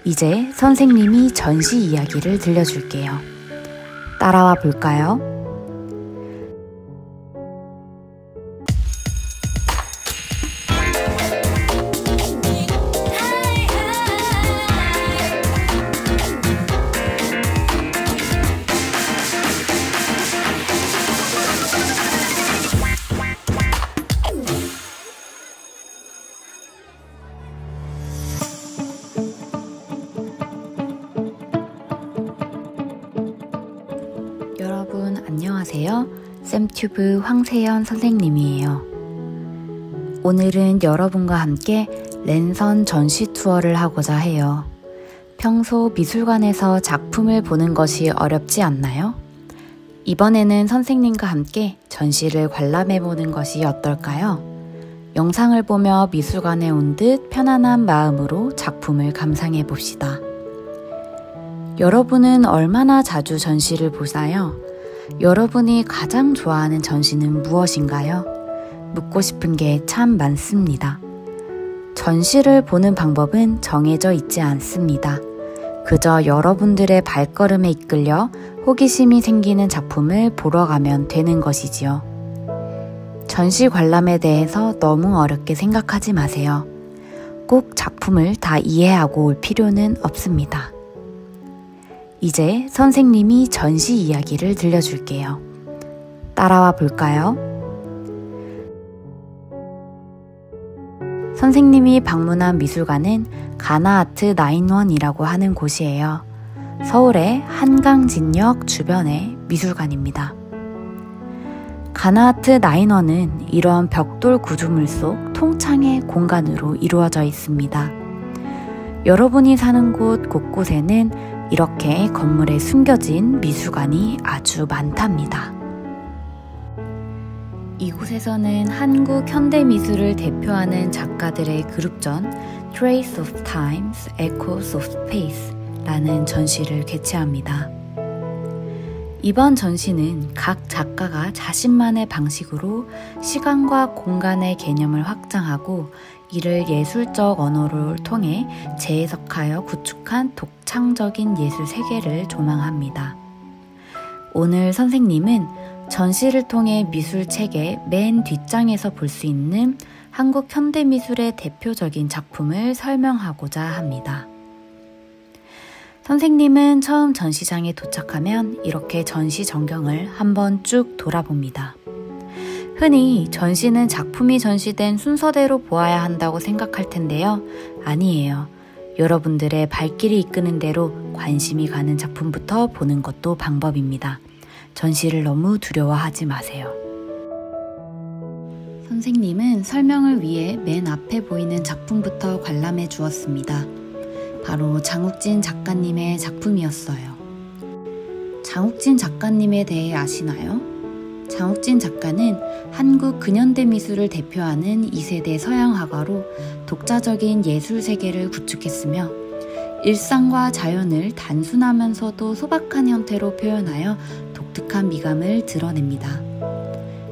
이제 선생님이 전시 이야기를 들려줄게요. 따라와 볼까요? 여러분 안녕하세요. 쌤튜브 황세연 선생님이에요. 오늘은 여러분과 함께 랜선 전시 투어를 하고자 해요. 평소 미술관에서 작품을 보는 것이 어렵지 않나요? 이번에는 선생님과 함께 전시를 관람해보는 것이 어떨까요? 영상을 보며 미술관에 온 듯 편안한 마음으로 작품을 감상해봅시다. 여러분은 얼마나 자주 전시를 보나요? 여러분이 가장 좋아하는 전시는 무엇인가요? 묻고 싶은 게 참 많습니다. 전시를 보는 방법은 정해져 있지 않습니다. 그저 여러분들의 발걸음에 이끌려 호기심이 생기는 작품을 보러 가면 되는 것이지요. 전시 관람에 대해서 너무 어렵게 생각하지 마세요. 꼭 작품을 다 이해하고 올 필요는 없습니다. 이제 선생님이 전시 이야기를 들려줄게요. 따라와 볼까요? 선생님이 방문한 미술관은 가나아트 91이라고 하는 곳이에요. 서울의 한강진역 주변의 미술관입니다. 가나아트 91은 이런 벽돌 구조물 속 통창의 공간으로 이루어져 있습니다. 여러분이 사는 곳 곳곳에는 이렇게 건물에 숨겨진 미술관이 아주 많답니다. 이곳에서는 한국 현대미술을 대표하는 작가들의 그룹전 Trace of Times, Echoes of Space 라는 전시를 개최합니다. 이번 전시는 각 작가가 자신만의 방식으로 시간과 공간의 개념을 확장하고 이를 예술적 언어를 통해 재해석하여 구축한 독창적인 예술 세계를 조망합니다. 오늘 선생님은 전시를 통해 미술책의 맨 뒷장에서 볼 수 있는 한국 현대미술의 대표적인 작품을 설명하고자 합니다. 선생님은 처음 전시장에 도착하면 이렇게 전시 전경을 한번 쭉 돌아봅니다. 흔히 전시는 작품이 전시된 순서대로 보아야 한다고 생각할 텐데요. 아니에요. 여러분들의 발길이 이끄는 대로 관심이 가는 작품부터 보는 것도 방법입니다. 전시를 너무 두려워하지 마세요. 선생님은 설명을 위해 맨 앞에 보이는 작품부터 관람해 주었습니다. 바로 장욱진 작가님의 작품이었어요. 장욱진 작가님에 대해 아시나요? 장욱진 작가는 한국 근현대 미술을 대표하는 2세대 서양 화가로 독자적인 예술 세계를 구축했으며 일상과 자연을 단순하면서도 소박한 형태로 표현하여 독특한 미감을 드러냅니다.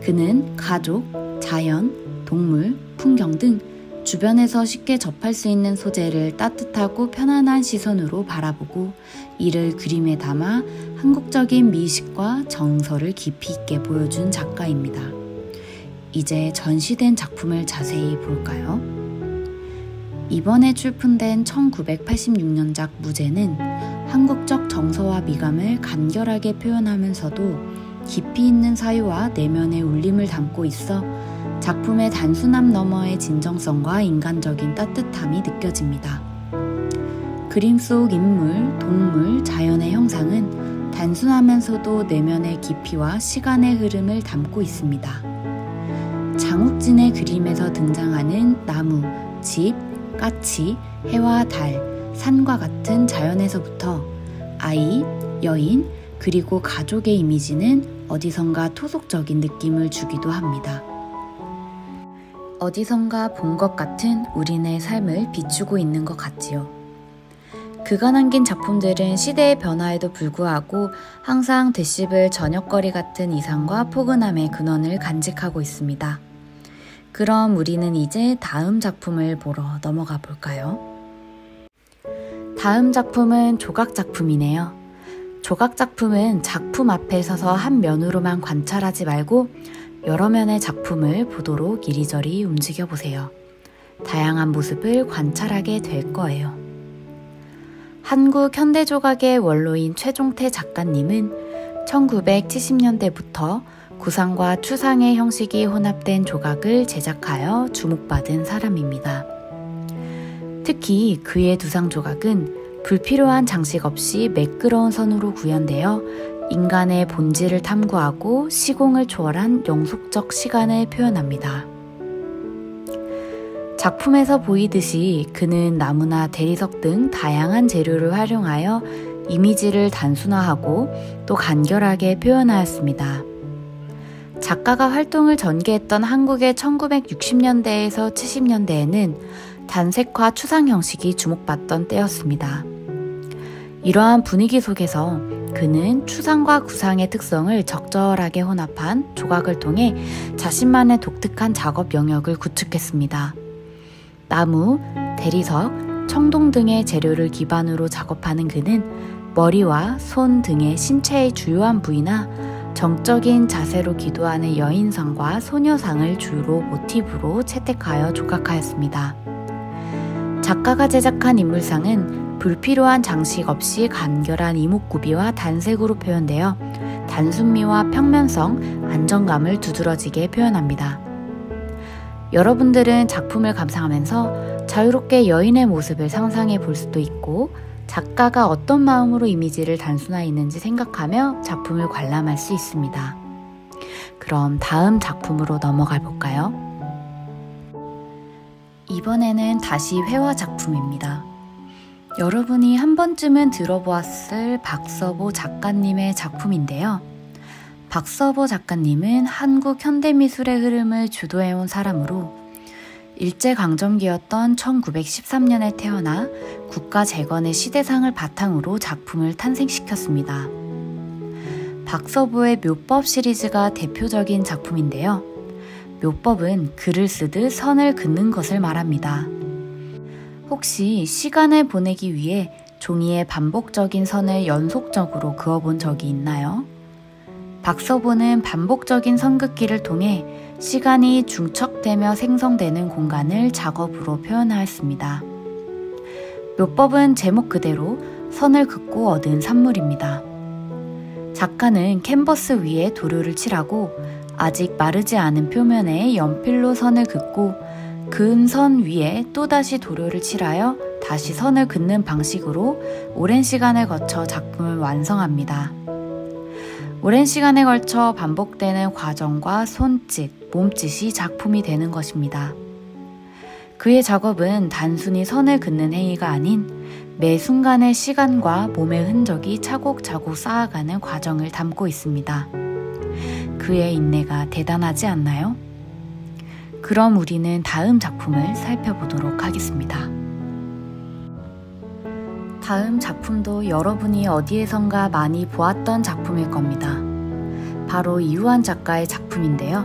그는 가족, 자연, 동물, 풍경 등 주변에서 쉽게 접할 수 있는 소재를 따뜻하고 편안한 시선으로 바라보고 이를 그림에 담아 한국적인 미식과 정서를 깊이 있게 보여준 작가입니다. 이제 전시된 작품을 자세히 볼까요? 이번에 출품된 1986년작 무제는 한국적 정서와 미감을 간결하게 표현하면서도 깊이 있는 사유와 내면의 울림을 담고 있어 작품의 단순함 너머의 진정성과 인간적인 따뜻함이 느껴집니다. 그림 속 인물, 동물, 자연의 형상은 단순하면서도 내면의 깊이와 시간의 흐름을 담고 있습니다. 장욱진의 그림에서 등장하는 나무, 집, 까치, 해와 달, 산과 같은 자연에서부터 아이, 여인, 그리고 가족의 이미지는 어디선가 토속적인 느낌을 주기도 합니다. 어디선가 본 것 같은 우리네 삶을 비추고 있는 것 같지요. 그가 남긴 작품들은 시대의 변화에도 불구하고 항상 데시벨 저녁거리 같은 이상과 포근함의 근원을 간직하고 있습니다. 그럼 우리는 이제 다음 작품을 보러 넘어가 볼까요? 다음 작품은 조각 작품이네요. 조각 작품은 작품 앞에 서서 한 면으로만 관찰하지 말고 여러 면의 작품을 보도록 이리저리 움직여 보세요. 다양한 모습을 관찰하게 될 거예요. 한국 현대조각의 원로인 최종태 작가님은 1970년대부터 구상과 추상의 형식이 혼합된 조각을 제작하여 주목받은 사람입니다. 특히 그의 두상 조각은 불필요한 장식 없이 매끄러운 선으로 구현되어 인간의 본질을 탐구하고 시공을 초월한 영속적 시간을 표현합니다. 작품에서 보이듯이 그는 나무나 대리석 등 다양한 재료를 활용하여 이미지를 단순화하고 또 간결하게 표현하였습니다. 작가가 활동을 전개했던 한국의 1960년대에서 70년대에는 단색화 추상 형식이 주목받던 때였습니다. 이러한 분위기 속에서 그는 추상과 구상의 특성을 적절하게 혼합한 조각을 통해 자신만의 독특한 작업 영역을 구축했습니다. 나무, 대리석, 청동 등의 재료를 기반으로 작업하는 그는 머리와 손 등의 신체의 주요한 부위나 정적인 자세로 기도하는 여인상과 소녀상을 주로 모티브로 채택하여 조각하였습니다. 작가가 제작한 인물상은 불필요한 장식 없이 간결한 이목구비와 단색으로 표현되어 단순미와 평면성, 안정감을 두드러지게 표현합니다. 여러분들은 작품을 감상하면서 자유롭게 여인의 모습을 상상해 볼 수도 있고 작가가 어떤 마음으로 이미지를 단순화했는지 생각하며 작품을 관람할 수 있습니다. 그럼 다음 작품으로 넘어가 볼까요? 이번에는 다시 회화 작품입니다. 여러분이 한 번쯤은 들어보았을 박서보 작가님의 작품인데요. 박서보 작가님은 한국 현대미술의 흐름을 주도해온 사람으로 일제강점기였던 1913년에 태어나 국가재건의 시대상을 바탕으로 작품을 탄생시켰습니다. 박서보의 묘법 시리즈가 대표적인 작품인데요. 묘법은 글을 쓰듯 선을 긋는 것을 말합니다. 혹시 시간을 보내기 위해 종이에 반복적인 선을 연속적으로 그어본 적이 있나요? 박서보는 반복적인 선긋기를 통해 시간이 중첩되며 생성되는 공간을 작업으로 표현하였습니다. 묘법은 제목 그대로 선을 긋고 얻은 산물입니다. 작가는 캔버스 위에 도료를 칠하고 아직 마르지 않은 표면에 연필로 선을 긋고 그은 선 위에 또다시 도료를 칠하여 다시 선을 긋는 방식으로 오랜 시간을 거쳐 작품을 완성합니다. 오랜 시간에 걸쳐 반복되는 과정과 손짓, 몸짓이 작품이 되는 것입니다. 그의 작업은 단순히 선을 긋는 행위가 아닌 매 순간의 시간과 몸의 흔적이 차곡차곡 쌓아가는 과정을 담고 있습니다. 그의 인내가 대단하지 않나요? 그럼 우리는 다음 작품을 살펴보도록 하겠습니다. 다음 작품도 여러분이 어디에선가 많이 보았던 작품일 겁니다. 바로 이우환 작가의 작품인데요.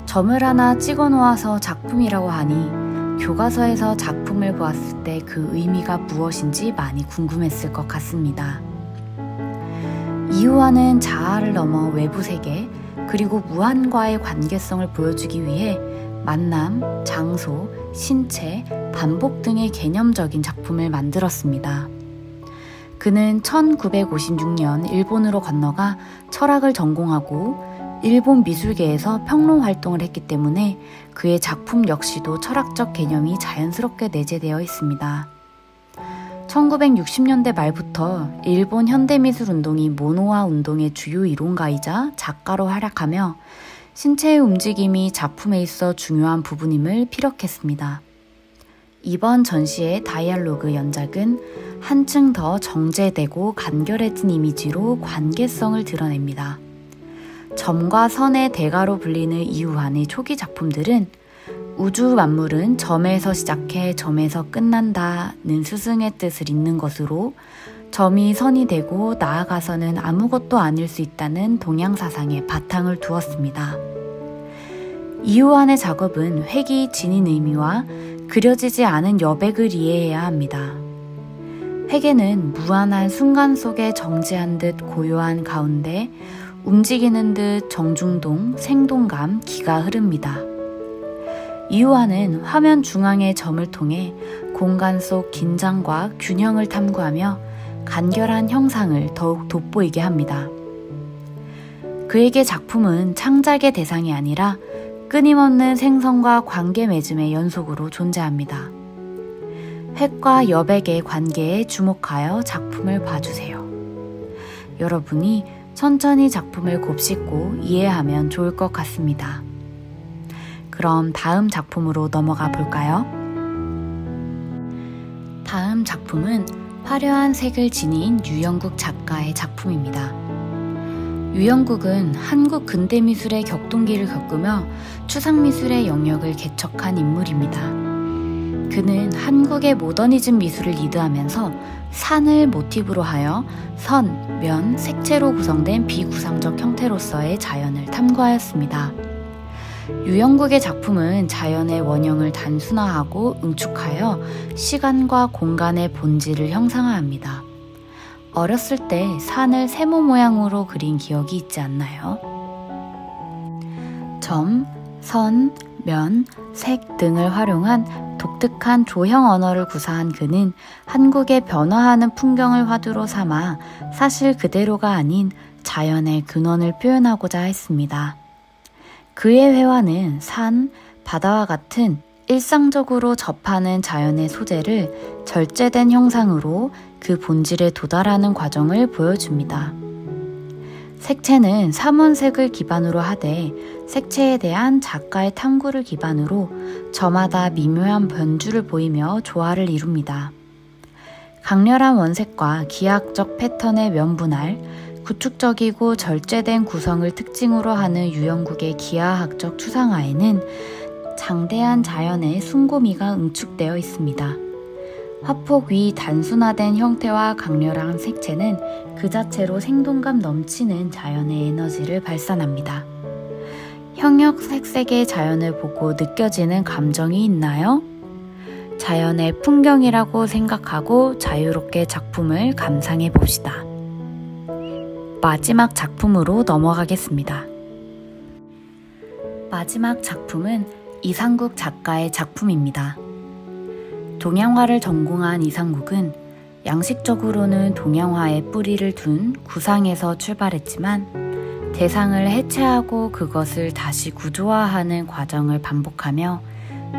점을 하나 찍어 놓아서 작품이라고 하니 교과서에서 작품을 보았을 때 그 의미가 무엇인지 많이 궁금했을 것 같습니다. 이우환은 자아를 넘어 외부 세계 그리고 무한과의 관계성을 보여주기 위해 만남, 장소, 신체, 반복 등의 개념적인 작품을 만들었습니다. 그는 1956년 일본으로 건너가 철학을 전공하고 일본 미술계에서 평론 활동을 했기 때문에 그의 작품 역시도 철학적 개념이 자연스럽게 내재되어 있습니다. 1960년대 말부터 일본 현대미술 운동이 모노화 운동의 주요 이론가이자 작가로 활약하며 신체의 움직임이 작품에 있어 중요한 부분임을 피력했습니다. 이번 전시의 다이알로그 연작은 한층 더 정제되고 간결해진 이미지로 관계성을 드러냅니다. 점과 선의 대가로 불리는 이우환의 초기 작품들은 우주 만물은 점에서 시작해 점에서 끝난다는 스승의 뜻을 잇는 것으로 점이 선이 되고 나아가서는 아무것도 아닐 수 있다는 동양사상에 바탕을 두었습니다. 이우환의 작업은 획이 지닌 의미와 그려지지 않은 여백을 이해해야 합니다. 회계는 무한한 순간 속에 정지한 듯 고요한 가운데 움직이는 듯 정중동, 생동감, 기가 흐릅니다. 이유화는 화면 중앙의 점을 통해 공간 속 긴장과 균형을 탐구하며 간결한 형상을 더욱 돋보이게 합니다. 그에게 작품은 창작의 대상이 아니라 끊임없는 생성과 관계 맺음의 연속으로 존재합니다. 획과 여백의 관계에 주목하여 작품을 봐주세요. 여러분이 천천히 작품을 곱씹고 이해하면 좋을 것 같습니다. 그럼 다음 작품으로 넘어가 볼까요? 다음 작품은 화려한 색을 지닌 유영국 작가의 작품입니다. 유영국은 한국 근대미술의 격동기를 겪으며 추상미술의 영역을 개척한 인물입니다. 그는 한국의 모더니즘 미술을 리드하면서 산을 모티브로 하여 선, 면, 색채로 구성된 비구상적 형태로서의 자연을 탐구하였습니다. 유영국의 작품은 자연의 원형을 단순화하고 응축하여 시간과 공간의 본질을 형상화합니다. 어렸을 때 산을 세모 모양으로 그린 기억이 있지 않나요? 점, 선, 면, 색 등을 활용한 독특한 조형 언어를 구사한 그는 한국의 변화하는 풍경을 화두로 삼아 사실 그대로가 아닌 자연의 근원을 표현하고자 했습니다. 그의 회화는 산, 바다와 같은 일상적으로 접하는 자연의 소재를 절제된 형상으로 그 본질에 도달하는 과정을 보여줍니다. 색채는 삼원색을 기반으로 하되 색채에 대한 작가의 탐구를 기반으로 저마다 미묘한 변주를 보이며 조화를 이룹니다. 강렬한 원색과 기하학적 패턴의 면분할, 구축적이고 절제된 구성을 특징으로 하는 유영국의 기하학적 추상화에는 장대한 자연의 숭고미가 응축되어 있습니다. 화폭 위 단순화된 형태와 강렬한 색채는 그 자체로 생동감 넘치는 자연의 에너지를 발산합니다. 형역색색의 자연을 보고 느껴지는 감정이 있나요? 자연의 풍경이라고 생각하고 자유롭게 작품을 감상해 봅시다. 마지막 작품으로 넘어가겠습니다. 마지막 작품은 이상국 작가의 작품입니다. 동양화를 전공한 이상국은 양식적으로는 동양화에 뿌리를 둔 구상에서 출발했지만 대상을 해체하고 그것을 다시 구조화하는 과정을 반복하며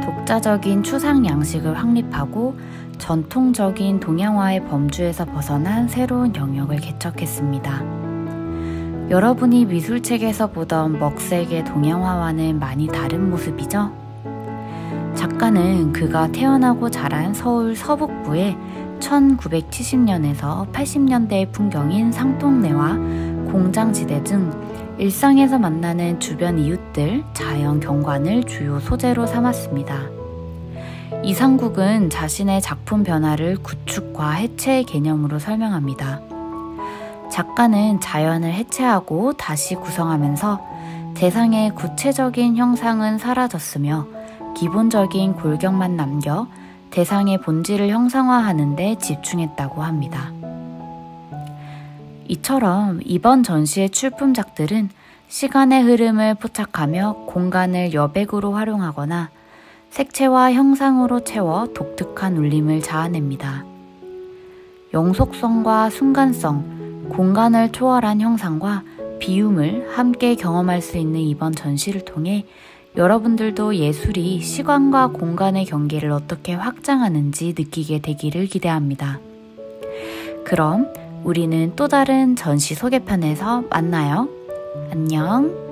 독자적인 추상 양식을 확립하고 전통적인 동양화의 범주에서 벗어난 새로운 영역을 개척했습니다. 여러분이 미술책에서 보던 먹색의 동양화와는 많이 다른 모습이죠? 작가는 그가 태어나고 자란 서울 서북부의 1970년에서 80년대의 풍경인 상동네와 공장지대 등 일상에서 만나는 주변 이웃들, 자연 경관을 주요 소재로 삼았습니다. 이상국은 자신의 작품 변화를 구축과 해체의 개념으로 설명합니다. 작가는 자연을 해체하고 다시 구성하면서 대상의 구체적인 형상은 사라졌으며 기본적인 골격만 남겨 대상의 본질을 형상화하는 데 집중했다고 합니다. 이처럼 이번 전시의 출품작들은 시간의 흐름을 포착하며 공간을 여백으로 활용하거나 색채와 형상으로 채워 독특한 울림을 자아냅니다. 영속성과 순간성, 공간을 초월한 형상과 비움을 함께 경험할 수 있는 이번 전시를 통해 여러분들도 예술이 시간과 공간의 경계를 어떻게 확장하는지 느끼게 되기를 기대합니다. 그럼 우리는 또 다른 전시 소개편에서 만나요. 안녕.